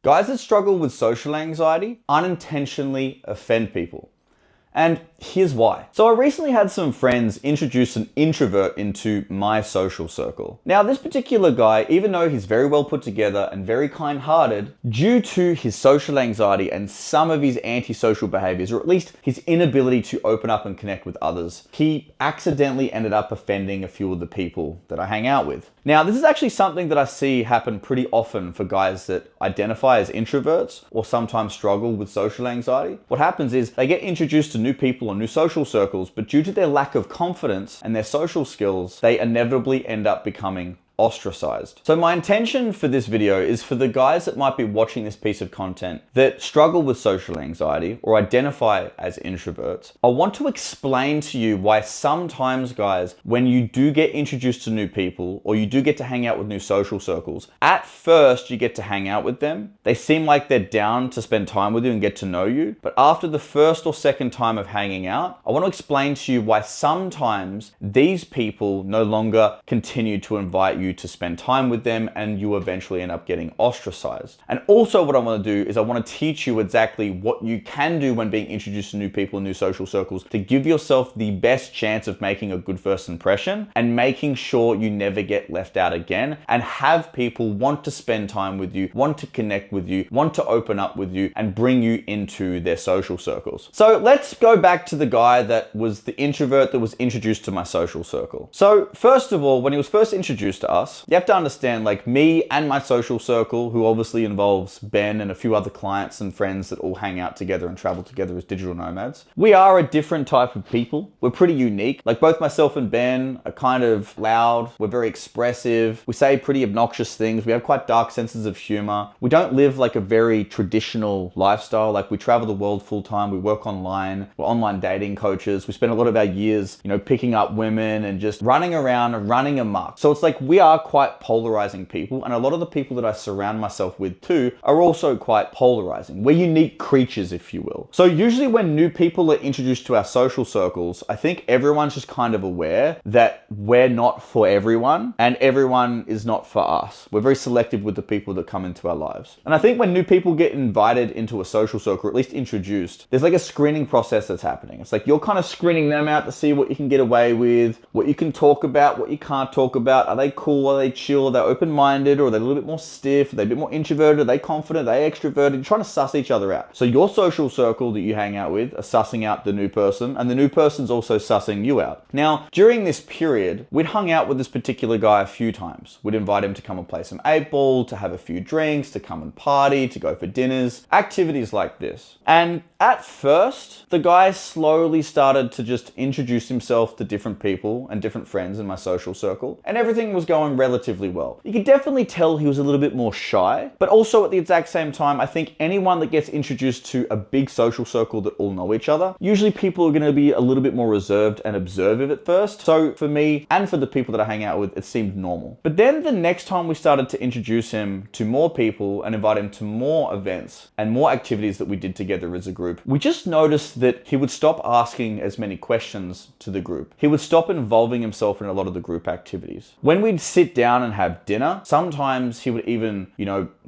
Guys that struggle with social anxiety unintentionally offend people. And here's why. So I recently had some friends introduce an introvert into my social circle. Now this particular guy, even though he's very well put together and very kind-hearted, due to his social anxiety and some of his antisocial behaviors, or at least his inability to open up and connect with others, he accidentally ended up offending a few of the people that I hang out with. Now this is actually something that I see happen pretty often for guys that identify as introverts or sometimes struggle with social anxiety. What happens is they get introduced to new people or new social circles, but due to their lack of confidence and their social skills, they inevitably end up becoming ostracized. So my intention for this video is for the guys that might be watching this piece of content that struggle with social anxiety or identify as introverts. I want to explain to you why sometimes, guys, when you do get introduced to new people or you do get to hang out with new social circles, at first you get to hang out with them. They seem like they're down to spend time with you and get to know you. But after the first or second time of hanging out, I want to explain to you why sometimes these people no longer continue to invite you to spend time with them and you eventually end up getting ostracized. And also what I want to do is I want to teach you exactly what you can do when being introduced to new people and new social circles to give yourself the best chance of making a good first impression and making sure you never get left out again and have people want to spend time with you, want to connect with you, want to open up with you and bring you into their social circles. So let's go back to the guy that was the introvert that was introduced to my social circle. So first of all, when he was first introduced to us, you have to understand, like, me and my social circle, who obviously involves Ben and a few other clients and friends that all hang out together and travel together as digital nomads. We are a different type of people. We're pretty unique. Like, both myself and Ben are kind of loud. We're very expressive. We say pretty obnoxious things. We have quite dark senses of humor. We don't live like a very traditional lifestyle. Like, we travel the world full time. We work online. We're online dating coaches. We spend a lot of our years, picking up women and just running around and running amok. So it's like we are quite polarizing people, and a lot of the people that I surround myself with too are also quite polarizing. We're unique creatures, if you will. So usually when new people are introduced to our social circles, I think everyone's just kind of aware that we're not for everyone and everyone is not for us. We're very selective with the people that come into our lives. And I think when new people get invited into a social circle, or at least introduced, there's like a screening process that's happening. It's like you're kind of screening them out to see what you can get away with, what you can talk about, what you can't talk about. Are they cool? Are they chill? Are they open-minded? Or are they a little bit more stiff? Are they a bit more introverted? Are they confident? Are they extroverted? You're trying to suss each other out. So your social circle that you hang out with are sussing out the new person, and the new person's also sussing you out. Now, during this period, we'd hung out with this particular guy a few times. We'd invite him to come and play some 8-ball, to have a few drinks, to come and party, to go for dinners, activities like this. And at first, the guy slowly started to just introduce himself to different people and different friends in my social circle, and everything was going relatively well. You could definitely tell he was a little bit more shy, but also at the exact same time, I think anyone that gets introduced to a big social circle that all know each other, usually people are going to be a little bit more reserved and observant at first. So for me and for the people that I hang out with, it seemed normal. But then the next time we started to introduce him to more people and invite him to more events and more activities that we did together as a group, we just noticed that he would stop asking as many questions to the group. He would stop involving himself in a lot of the group activities. When we'd sit down and have dinner, sometimes he would even,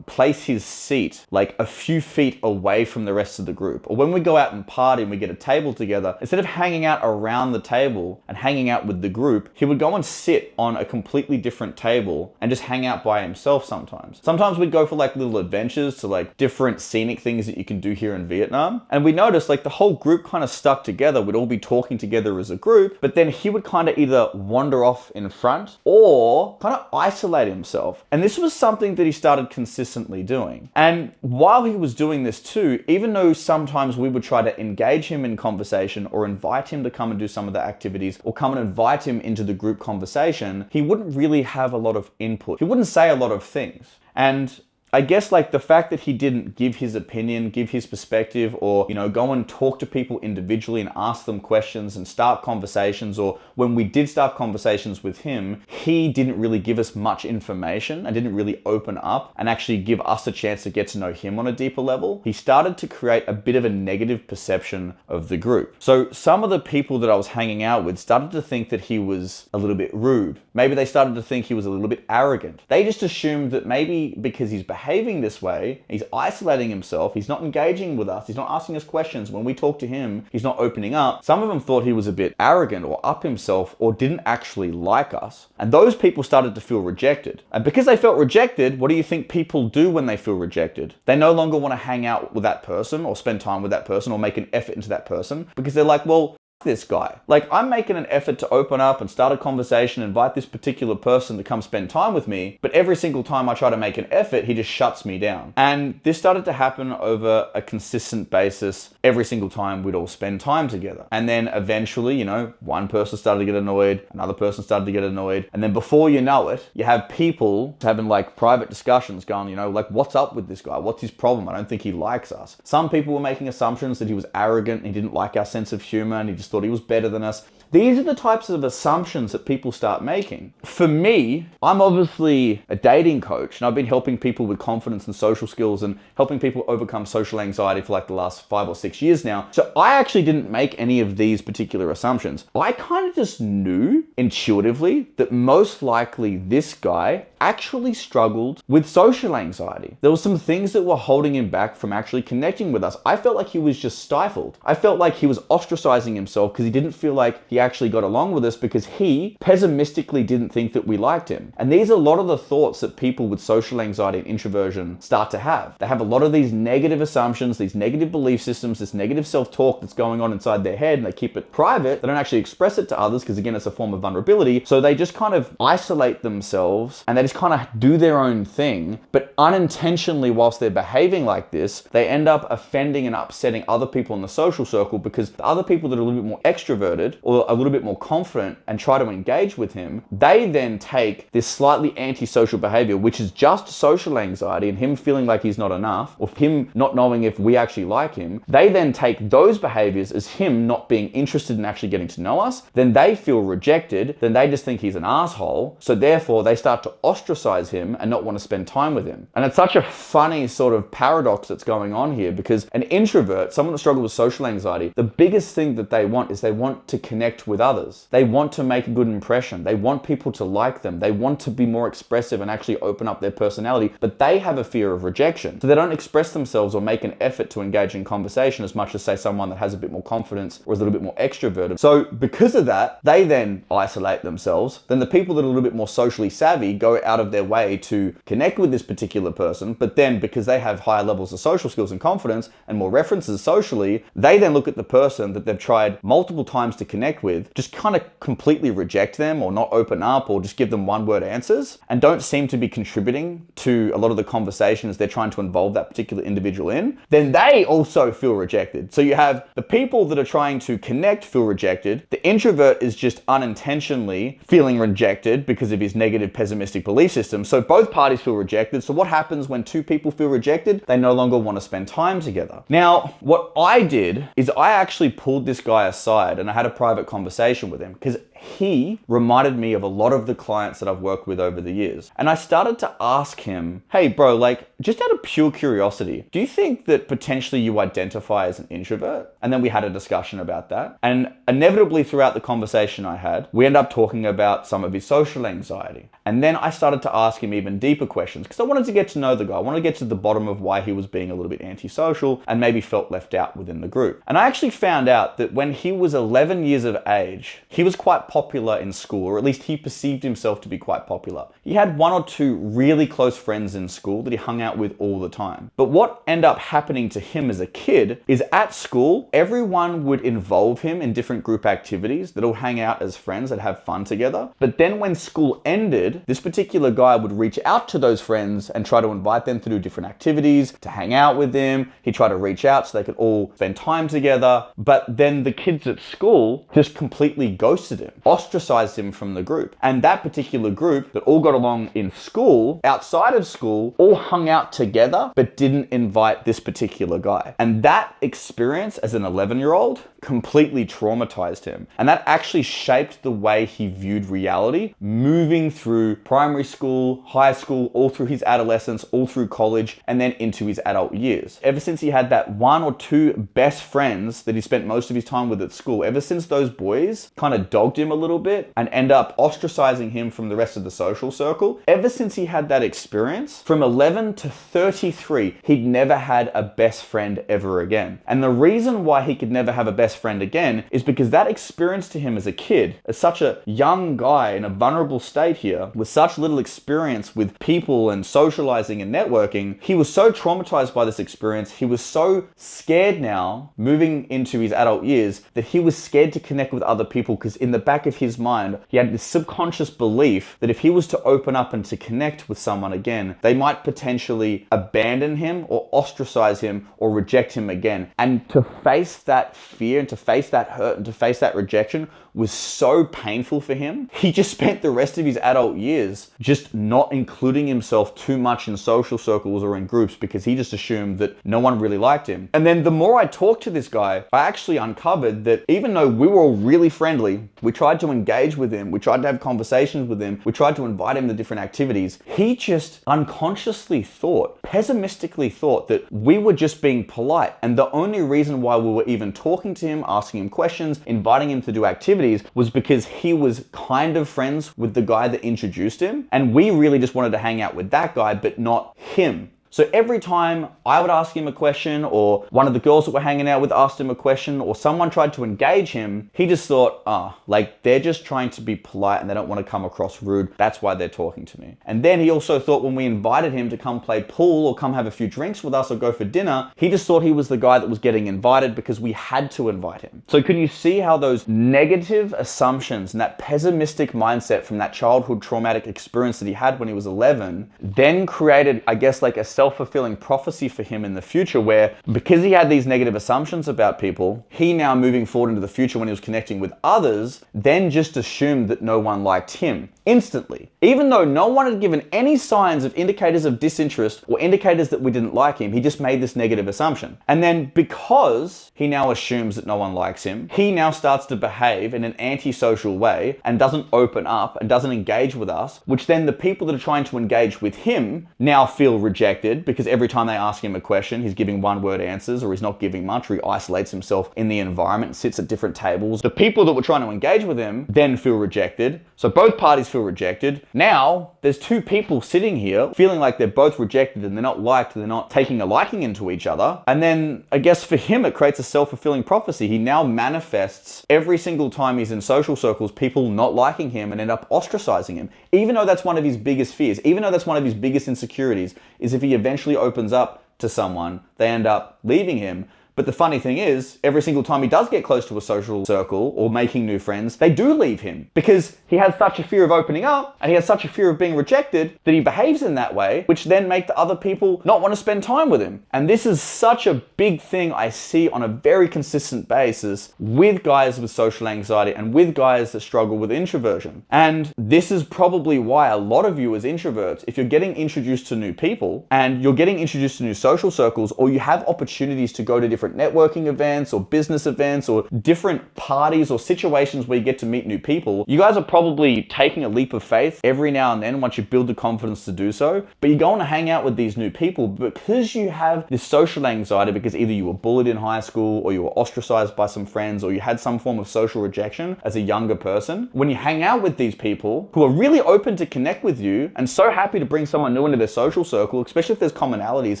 place his seat like a few feet away from the rest of the group. Or when we go out and party and we get a table together, instead of hanging out around the table and hanging out with the group, he would go and sit on a completely different table and just hang out by himself sometimes. Sometimes we'd go for like little adventures to like different scenic things that you can do here in Vietnam. And we noticed like the whole group kind of stuck together. We'd all be talking together as a group, but then he would kind of either wander off in front or kind of isolate himself. And this was something that he started consistently doing. And while he was doing this too, even though sometimes we would try to engage him in conversation or invite him to come and do some of the activities or come and invite him into the group conversation, he wouldn't really have a lot of input. He wouldn't say a lot of things. And I guess like the fact that he didn't give his opinion, give his perspective, or, go and talk to people individually and ask them questions and start conversations, or when we did start conversations with him, he didn't really give us much information and didn't really open up and actually give us a chance to get to know him on a deeper level. He started to create a bit of a negative perception of the group. So some of the people that I was hanging out with started to think that he was a little bit rude. Maybe they started to think he was a little bit arrogant. They just assumed that maybe because he's behaving this way, he's isolating himself, he's not engaging with us, he's not asking us questions. When we talk to him, he's not opening up. Some of them thought he was a bit arrogant or up himself or didn't actually like us. And those people started to feel rejected. And because they felt rejected, what do you think people do when they feel rejected? They no longer want to hang out with that person or spend time with that person or make an effort into that person because they're like, well, this guy. Like, I'm making an effort to open up and start a conversation, invite this particular person to come spend time with me, but every single time I try to make an effort, he just shuts me down. And this started to happen over a consistent basis every single time we'd all spend time together. And then eventually, you know, one person started to get annoyed, another person started to get annoyed, and then before you know it, you have people having like private discussions going, you know, like, what's up with this guy? What's his problem? I don't think he likes us. Some people were making assumptions that he was arrogant and he didn't like our sense of humor and he just thought he was better than us. These are the types of assumptions that people start making. For me, I'm obviously a dating coach and I've been helping people with confidence and social skills and helping people overcome social anxiety for like the last 5 or 6 years now. So I actually didn't make any of these particular assumptions. I kind of just knew intuitively that most likely this guy actually struggled with social anxiety. There were some things that were holding him back from actually connecting with us. I felt like he was just stifled. I felt like he was ostracizing himself because he didn't feel like he actually got along with us because he pessimistically didn't think that we liked him. And these are a lot of the thoughts that people with social anxiety and introversion start to have. They have a lot of these negative assumptions, these negative belief systems, this negative self-talk that's going on inside their head, and they keep it private. They don't actually express it to others because, again, it's a form of vulnerability. So they just kind of isolate themselves and they just kind of do their own thing, but unintentionally, whilst they're behaving like this, they end up offending and upsetting other people in the social circle because the other people that are a little bit more extroverted or a little bit more confident and try to engage with him, they then take this slightly antisocial behavior, which is just social anxiety and him feeling like he's not enough or him not knowing if we actually like him. They then take those behaviors as him not being interested in actually getting to know us. Then they feel rejected. Then they just think he's an asshole. So therefore they start to ostracize him and not want to spend time with him. And it's such a funny sort of paradox that's going on here because an introvert, someone that struggles with social anxiety, the biggest thing that they want is they want to connect with others. They want to make a good impression. They want people to like them. They want to be more expressive and actually open up their personality, but they have a fear of rejection. So they don't express themselves or make an effort to engage in conversation as much as, say, someone that has a bit more confidence or is a little bit more extroverted. So because of that, they then isolate themselves. Then the people that are a little bit more socially savvy go out of their way to connect with this particular person, but then because they have higher levels of social skills and confidence and more references socially, they then look at the person that they've tried multiple times to connect with, just kind of completely reject them or not open up or just give them one-word answers and don't seem to be contributing to a lot of the conversations they're trying to involve that particular individual in, then they also feel rejected. So you have the people that are trying to connect feel rejected. The introvert is just unintentionally feeling rejected because of his negative pessimistic belief system. So both parties feel rejected. So what happens when two people feel rejected? They no longer want to spend time together. Now, what I did is I actually pulled this guy aside and I had a private conversation with him because he reminded me of a lot of the clients that I've worked with over the years. And I started to ask him, hey bro, like just out of pure curiosity, do you think that potentially you identify as an introvert? And then we had a discussion about that. And inevitably throughout the conversation I had, we ended up talking about some of his social anxiety. And then I started to ask him even deeper questions because I wanted to get to know the guy. I wanted to get to the bottom of why he was being a little bit antisocial and maybe felt left out within the group. And I actually found out that when he was 11 years of age, he was quite popular in school, or at least he perceived himself to be quite popular. He had 1 or 2 really close friends in school that he hung out with all the time. But what ended up happening to him as a kid is at school, everyone would involve him in different group activities that all hang out as friends that have fun together. But then when school ended, this particular guy would reach out to those friends and try to invite them to do different activities, to hang out with them. He'd try to reach out so they could all spend time together. But then the kids at school just completely ghosted him, ostracized him from the group. And that particular group that all got along in school, outside of school, all hung out together, but didn't invite this particular guy. And that experience as an 11-year-old completely traumatized him. And that actually shaped the way he viewed reality, moving through primary school, high school, all through his adolescence, all through college, and then into his adult years. Ever since he had that one or two best friends that he spent most of his time with at school, ever since those boys kind of dogged him a little bit and end up ostracizing him from the rest of the social circle, ever since he had that experience, from 11 to 33, he'd never had a best friend ever again. And the reason why he could never have a best friend again is because that experience to him as a kid, as such a young guy in a vulnerable state here, with such little experience with people and socializing and networking, he was so traumatized by this experience, he was so scared now, moving into his adult years, that he was scared to connect with other people, because in the back of his mind, he had this subconscious belief that if he was to open up and to connect with someone again, they might potentially abandon him or ostracize him or reject him again. And to face that fear and to face that hurt and to face that rejection was so painful for him. He just spent the rest of his adult years just not including himself too much in social circles or in groups, because he just assumed that no one really liked him. And then the more I talked to this guy, I actually uncovered that even though we were all really friendly, we tried to engage with him, we tried to have conversations with him, we tried to invite him to different activities, he just unconsciously thought, pessimistically thought, that we were just being polite. And the only reason why we were even talking to him, asking him questions, inviting him to do activities, was because he was kind of friends with the guy that introduced him, and we really just wanted to hang out with that guy, but not him. So every time I would ask him a question, or one of the girls that were hanging out with asked him a question, or someone tried to engage him, he just thought, like they're just trying to be polite and they don't want to come across rude. That's why they're talking to me. And then he also thought when we invited him to come play pool or come have a few drinks with us or go for dinner, he just thought he was the guy that was getting invited because we had to invite him. So can you see how those negative assumptions and that pessimistic mindset from that childhood traumatic experience that he had when he was 11 then created, I guess, like a self-fulfilling prophecy for him in the future, where because he had these negative assumptions about people, he now moving forward into the future when he was connecting with others, then just assumed that no one liked him instantly. Even though no one had given any signs of indicators of disinterest or indicators that we didn't like him, he just made this negative assumption. And then because he now assumes that no one likes him, he now starts to behave in an antisocial way and doesn't open up and doesn't engage with us, which then the people that are trying to engage with him now feel rejected, because every time they ask him a question, he's giving one-word answers, or he's not giving much, or he isolates himself in the environment and sits at different tables. The people that were trying to engage with him then feel rejected. So both parties feel rejected. Now there's two people sitting here feeling like they're both rejected and they're not liked, they're not taking a liking into each other. And then I guess for him, it creates a self-fulfilling prophecy. He now manifests every single time he's in social circles, people not liking him and end up ostracizing him. Even though that's one of his biggest fears, even though that's one of his biggest insecurities, is if he eventually opens up to someone, they end up leaving him. But the funny thing is, every single time he does get close to a social circle or making new friends, they do leave him, because he has such a fear of opening up and he has such a fear of being rejected that he behaves in that way, which then make the other people not want to spend time with him. And this is such a big thing I see on a very consistent basis with guys with social anxiety and with guys that struggle with introversion. And this is probably why a lot of you as introverts, if you're getting introduced to new people and you're getting introduced to new social circles, or you have opportunities to go to different networking events or business events or different parties or situations where you get to meet new people, you guys are probably taking a leap of faith every now and then once you build the confidence to do so. But you're going to hang out with these new people because you have this social anxiety, because either you were bullied in high school or you were ostracized by some friends or you had some form of social rejection as a younger person. When you hang out with these people who are really open to connect with you and so happy to bring someone new into their social circle, especially if there's commonalities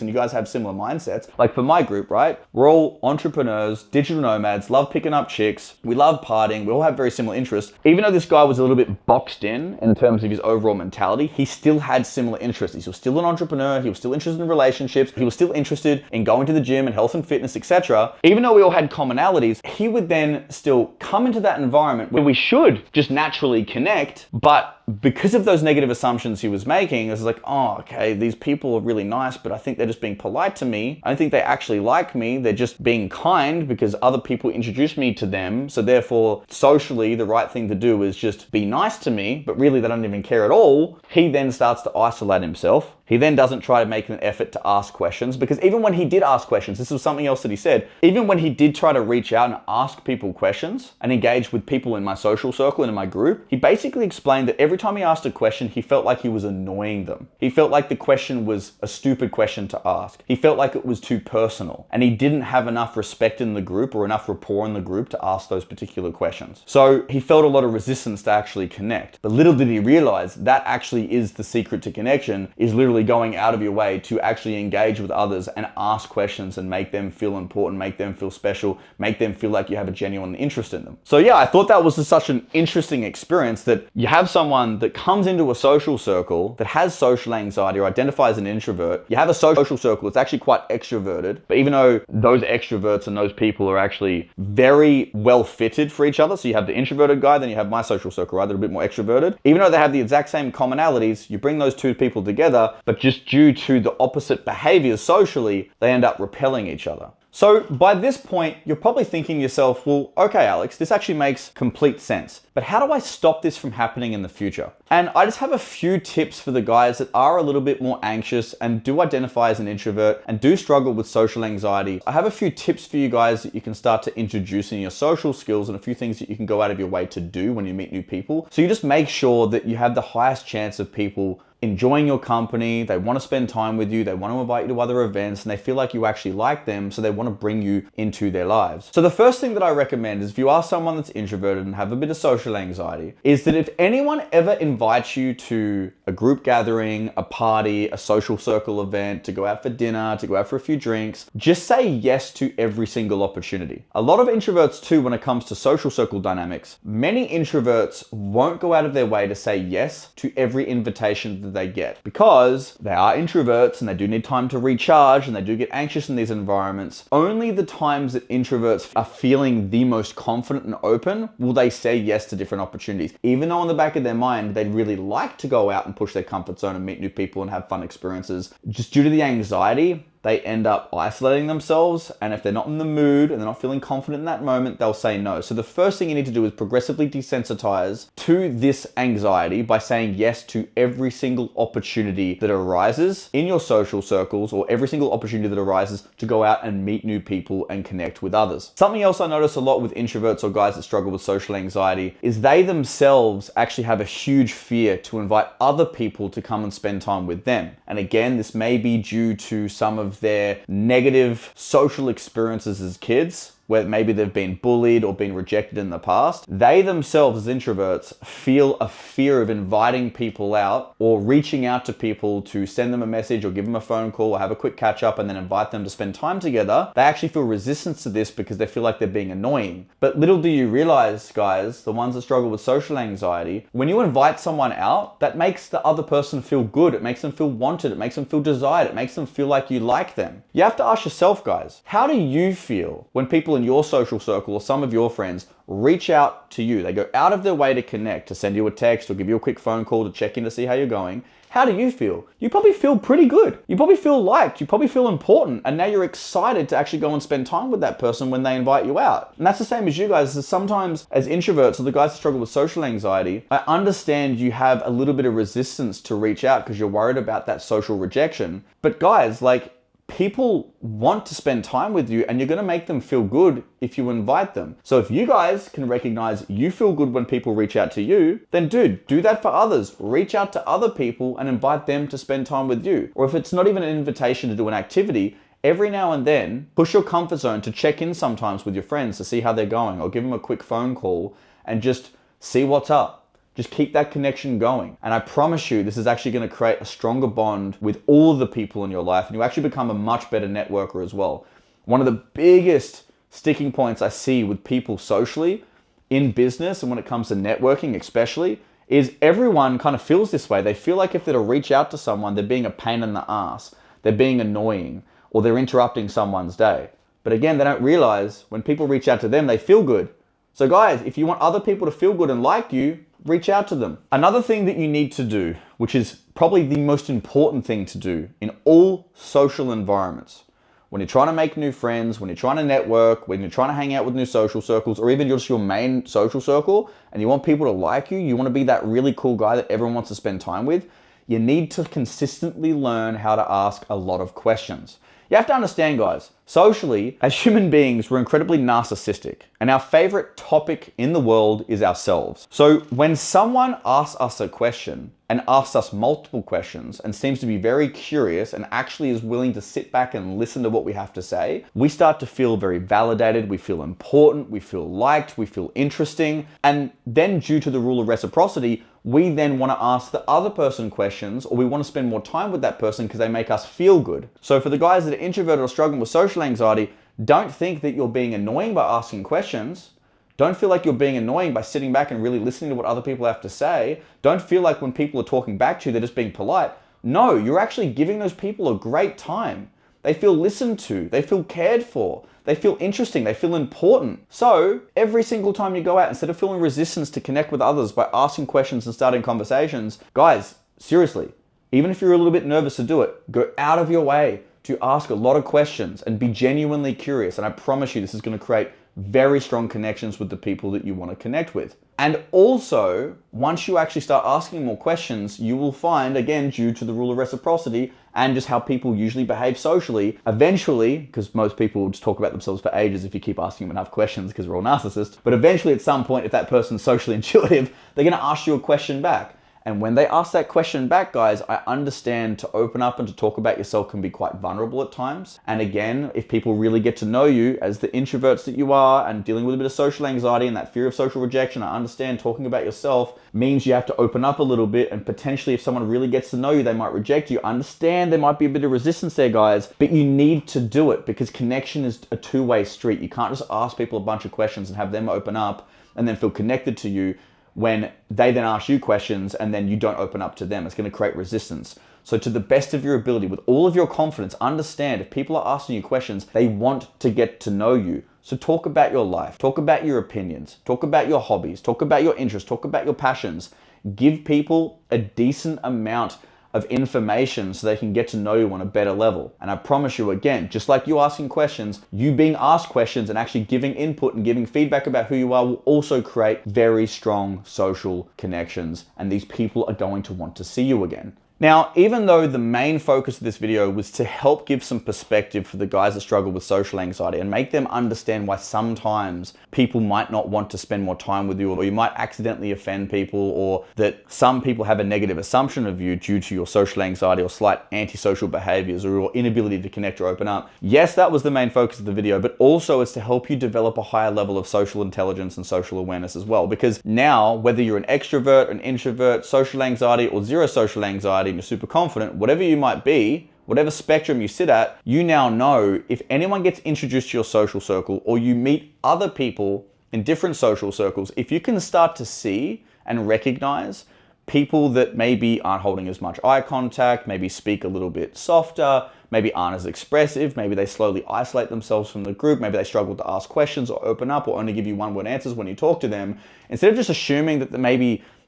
and you guys have similar mindsets, like for my group, right? We're all entrepreneurs, digital nomads, love picking up chicks, we love partying, we all have very similar interests. Even though this guy was a little bit boxed in terms of his overall mentality, he still had similar interests. He was still an entrepreneur, he was still interested in relationships, he was still interested in going to the gym and health and fitness, etc. Even though we all had commonalities, he would then still come into that environment where we should just naturally connect, but because of those negative assumptions he was making, it was like, oh, okay, these people are really nice, but I think they're just being polite to me. I don't think they actually like me. They're just being kind because other people introduced me to them. So therefore, socially, the right thing to do is just be nice to me, but really they don't even care at all. He then starts to isolate himself. He then doesn't try to make an effort to ask questions, because even when he did ask questions, this was something else that he said, even when he did try to reach out and ask people questions and engage with people in my social circle and in my group, he basically explained that every time he asked a question, he felt like he was annoying them. He felt like the question was a stupid question to ask. He felt like it was too personal, and he didn't have enough respect in the group or enough rapport in the group to ask those particular questions. So he felt a lot of resistance to actually connect. But little did he realize that actually is the secret to connection, is literally going out of your way to actually engage with others and ask questions and make them feel important, make them feel special, make them feel like you have a genuine interest in them. So yeah, I thought that was just such an interesting experience, that you have someone that comes into a social circle that has social anxiety or identifies as an introvert. You have a social circle that's actually quite extroverted, but even though those extroverts and those people are actually very well fitted for each other, so you have the introverted guy, then you have my social circle, right, they're a bit more extroverted. Even though they have the exact same commonalities, you bring those two people together, but just due to the opposite behaviors socially, they end up repelling each other. So by this point, you're probably thinking to yourself, well, okay, Alex, this actually makes complete sense, but how do I stop this from happening in the future? And I just have a few tips for the guys that are a little bit more anxious and do identify as an introvert and do struggle with social anxiety. I have a few tips for you guys that you can start to introduce in your social skills, and a few things that you can go out of your way to do when you meet new people. So you just make sure that you have the highest chance of people enjoying your company, they want to spend time with you, they want to invite you to other events, and they feel like you actually like them, so they want to bring you into their lives. So the first thing that I recommend is, if you are someone that's introverted and have a bit of social anxiety, is that if anyone ever invites you to a group gathering, a party, a social circle event, to go out for dinner, to go out for a few drinks, just say yes to every single opportunity. A lot of introverts too, when it comes to social circle dynamics, many introverts won't go out of their way to say yes to every invitation that they get, because they are introverts and they do need time to recharge and they do get anxious in these environments. Only the times that introverts are feeling the most confident and open will they say yes to different opportunities, even though in the back of their mind they'd really like to go out and push their comfort zone and meet new people and have fun experiences. Just due to the anxiety, they end up isolating themselves, and if they're not in the mood and they're not feeling confident in that moment, they'll say no. So the first thing you need to do is progressively desensitize to this anxiety by saying yes to every single opportunity that arises in your social circles, or every single opportunity that arises to go out and meet new people and connect with others. Something else I notice a lot with introverts or guys that struggle with social anxiety is they themselves actually have a huge fear to invite other people to come and spend time with them. And again, this may be due to some of their negative social experiences as kids, where maybe they've been bullied or been rejected in the past. They themselves as introverts feel a fear of inviting people out or reaching out to people to send them a message or give them a phone call or have a quick catch up and then invite them to spend time together. They actually feel resistance to this because they feel like they're being annoying. But little do you realize, guys, the ones that struggle with social anxiety, when you invite someone out, that makes the other person feel good. It makes them feel wanted. It makes them feel desired. It makes them feel like you like them. You have to ask yourself, guys, how do you feel when people in your social circle or some of your friends reach out to you? They go out of their way to connect, to send you a text or give you a quick phone call to check in to see how you're going. How do you feel? You probably feel pretty good. You probably feel liked. You probably feel important. And now you're excited to actually go and spend time with that person when they invite you out. And that's the same as you guys. Is sometimes as introverts or the guys that struggle with social anxiety, I understand you have a little bit of resistance to reach out because you're worried about that social rejection. But guys, like, people want to spend time with you, and you're going to make them feel good if you invite them. So if you guys can recognize you feel good when people reach out to you, then dude, do that for others. Reach out to other people and invite them to spend time with you. Or if it's not even an invitation to do an activity, every now and then push your comfort zone to check in sometimes with your friends to see how they're going, or give them a quick phone call and just see what's up. Just keep that connection going. And I promise you, this is actually going to create a stronger bond with all of the people in your life, and you actually become a much better networker as well. One of the biggest sticking points I see with people socially in business, and when it comes to networking especially, is everyone kind of feels this way. They feel like if they're to reach out to someone, they're being a pain in the ass, they're being annoying, or they're interrupting someone's day. But again, they don't realize when people reach out to them, they feel good. So guys, if you want other people to feel good and like you, reach out to them. Another thing that you need to do, which is probably the most important thing to do in all social environments, when you're trying to make new friends, when you're trying to network, when you're trying to hang out with new social circles, or even just your main social circle, and you want people to like you, you want to be that really cool guy that everyone wants to spend time with, you need to consistently learn how to ask a lot of questions. You have to understand, guys, socially, as human beings, we're incredibly narcissistic, and our favorite topic in the world is ourselves. So when someone asks us a question and asks us multiple questions and seems to be very curious and actually is willing to sit back and listen to what we have to say, we start to feel very validated, we feel important, we feel liked, we feel interesting. And then due to the rule of reciprocity, we then want to ask the other person questions, or we want to spend more time with that person because they make us feel good. So for the guys that are introverted or struggling with social anxiety, don't think that you're being annoying by asking questions. Don't feel like you're being annoying by sitting back and really listening to what other people have to say. Don't feel like when people are talking back to you, they're just being polite. No, you're actually giving those people a great time. They feel listened to, they feel cared for, they feel interesting, they feel important. So every single time you go out, instead of feeling resistance to connect with others by asking questions and starting conversations, guys, seriously, even if you're a little bit nervous to do it, go out of your way to ask a lot of questions and be genuinely curious. And I promise you, this is going to create very strong connections with the people that you want to connect with. And also, once you actually start asking more questions, you will find, again, due to the rule of reciprocity and just how people usually behave socially, eventually, because most people will just talk about themselves for ages if you keep asking them enough questions because we're all narcissists, but eventually at some point, if that person's socially intuitive, they're going to ask you a question back. And when they ask that question back, guys, I understand to open up and to talk about yourself can be quite vulnerable at times. And again, if people really get to know you as the introverts that you are and dealing with a bit of social anxiety and that fear of social rejection, I understand talking about yourself means you have to open up a little bit, and potentially if someone really gets to know you, they might reject you. Understand there might be a bit of resistance there, guys, but you need to do it because connection is a two-way street. You can't just ask people a bunch of questions and have them open up and then feel connected to you when they then ask you questions and then you don't open up to them. It's going to create resistance. So to the best of your ability, with all of your confidence, understand if people are asking you questions, they want to get to know you. So talk about your life, talk about your opinions, talk about your hobbies, talk about your interests, talk about your passions. Give people a decent amount of information so they can get to know you on a better level. And I promise you, again, just like you asking questions, you being asked questions and actually giving input and giving feedback about who you are will also create very strong social connections, and these people are going to want to see you again. Now, even though the main focus of this video was to help give some perspective for the guys that struggle with social anxiety and make them understand why sometimes people might not want to spend more time with you, or you might accidentally offend people, or that some people have a negative assumption of you due to your social anxiety or slight antisocial behaviors or your inability to connect or open up. Yes, that was the main focus of the video, but also it's to help you develop a higher level of social intelligence and social awareness as well. Because now, whether you're an extrovert, an introvert, social anxiety, or zero social anxiety, and you're super confident, whatever you might be, whatever spectrum you sit at, you now know if anyone gets introduced to your social circle or you meet other people in different social circles, if you can start to see and recognize people that maybe aren't holding as much eye contact, maybe speak a little bit softer, maybe aren't as expressive, maybe they slowly isolate themselves from the group, maybe they struggle to ask questions or open up or only give you one-word answers when you talk to them, instead of just assuming that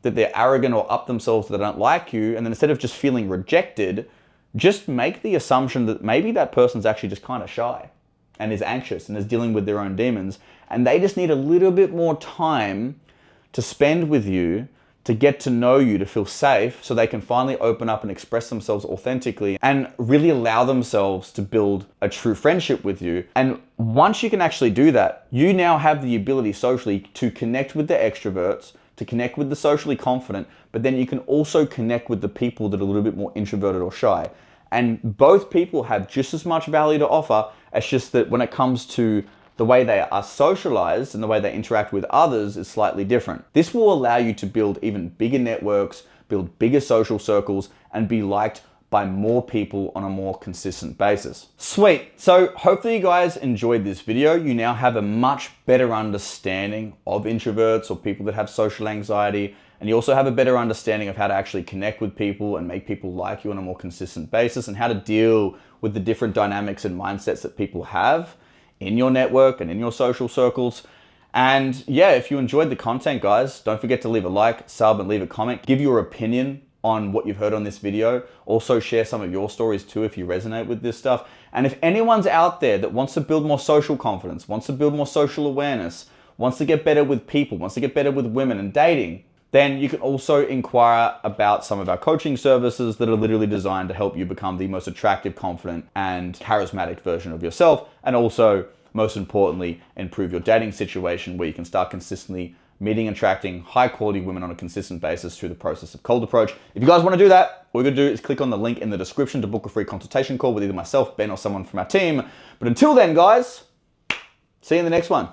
they're arrogant or up themselves, that they don't like you, and then instead of just feeling rejected, just make the assumption that maybe that person's actually just kind of shy and is anxious and is dealing with their own demons, and they just need a little bit more time to spend with you, to get to know you, to feel safe, so they can finally open up and express themselves authentically and really allow themselves to build a true friendship with you. And once you can actually do that, you now have the ability socially to connect with the extroverts, to connect with the socially confident, but then you can also connect with the people that are a little bit more introverted or shy. And both people have just as much value to offer. It's just that when it comes to the way they are socialized and the way they interact with others is slightly different. This will allow you to build even bigger networks, build bigger social circles, and be liked by more people on a more consistent basis. Sweet. So hopefully you guys enjoyed this video. You now have a much better understanding of introverts or people that have social anxiety, and you also have a better understanding of how to actually connect with people and make people like you on a more consistent basis, and how to deal with the different dynamics and mindsets that people have in your network and in your social circles. And yeah, if you enjoyed the content, guys, don't forget to leave a like, sub, and leave a comment. Give your opinion on what you've heard on this video. Also share some of your stories too if you resonate with this stuff. And if anyone's out there that wants to build more social confidence, wants to build more social awareness, wants to get better with people, wants to get better with women and dating, then you can also inquire about some of our coaching services that are literally designed to help you become the most attractive, confident, and charismatic version of yourself. And also, most importantly, improve your dating situation where you can start consistently meeting and attracting high quality women on a consistent basis through the process of cold approach. If you guys want to do that, all you're going to do is click on the link in the description to book a free consultation call with either myself, Ben, or someone from our team. But until then, guys, see you in the next one.